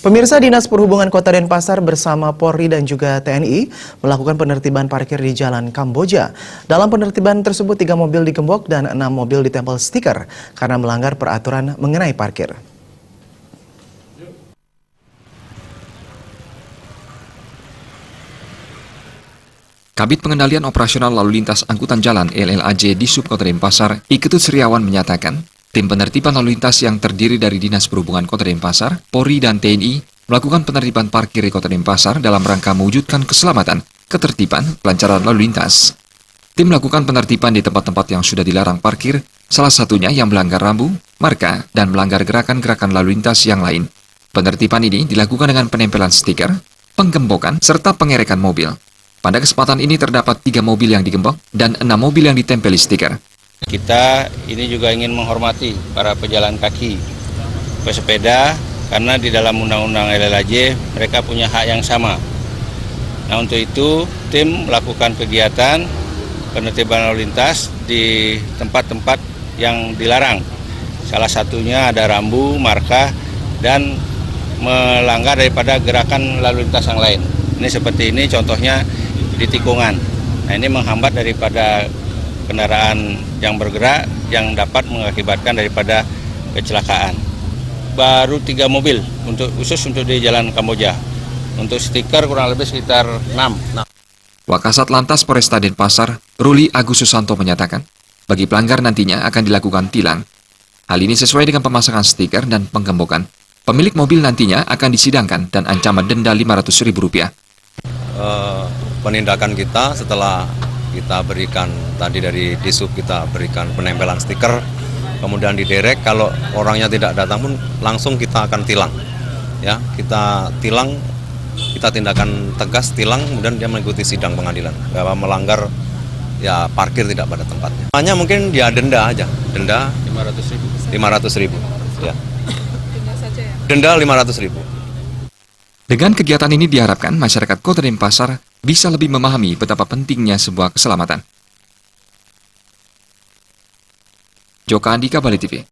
Pemirsa, Dinas Perhubungan Kota Denpasar bersama Polri dan juga TNI melakukan penertiban parkir di Jalan Kamboja. Dalam penertiban tersebut 3 mobil digembok dan 6 mobil ditempel stiker karena melanggar peraturan mengenai parkir. Kabid Pengendalian Operasional Lalu Lintas Angkutan Jalan LLAJ di Subkota Denpasar, Iketut Sriawan menyatakan, tim penertiban lalu lintas yang terdiri dari Dinas Perhubungan Kota Denpasar, Polri, dan TNI melakukan penertiban parkir di Kota Denpasar dalam rangka mewujudkan keselamatan, ketertiban, kelancaran lalu lintas. Tim melakukan penertiban di tempat-tempat yang sudah dilarang parkir, salah satunya yang melanggar rambu, marka, dan melanggar gerakan-gerakan lalu lintas yang lain. Penertiban ini dilakukan dengan penempelan stiker, penggembokan, serta pengerekan mobil. Pada kesempatan ini terdapat 3 mobil yang digembok dan 6 mobil yang ditempeli stiker. Kita ini juga ingin menghormati para pejalan kaki, pesepeda, karena di dalam Undang-Undang LLAJ mereka punya hak yang sama. Nah, untuk itu tim melakukan kegiatan penertiban lalu lintas di tempat-tempat yang dilarang. Salah satunya ada rambu, marka, dan melanggar daripada gerakan lalu lintas yang lain. Ini seperti ini contohnya di tikungan. Nah, ini menghambat daripada kendaraan yang bergerak yang dapat mengakibatkan daripada kecelakaan. Baru 3 mobil khusus untuk di Jalan Kamboja. Untuk stiker kurang lebih sekitar 6. Wakasat Lantas Polresta Denpasar, Ruli Agus Susanto menyatakan, bagi pelanggar nantinya akan dilakukan tilang. Hal ini sesuai dengan pemasangan stiker dan penggembokan. Pemilik mobil nantinya akan disidangkan dan ancaman denda Rp500.000. Penindakan kita setelah kita berikan tadi dari Disub, kita berikan penempelan stiker, kemudian diderek, kalau orangnya tidak datang pun langsung kita akan tilang. Ya, kita tilang, kita tindakan tegas tilang, kemudian dia mengikuti sidang pengadilan bahwa melanggar ya parkir tidak pada tempatnya. Hanya mungkin dia denda aja, denda Rp500.000. Ya. Denda saja ya? Denda Rp500.000. Dengan kegiatan ini diharapkan masyarakat Kota Denpasar bisa lebih memahami betapa pentingnya sebuah keselamatan. Joka Andika, Bali TV.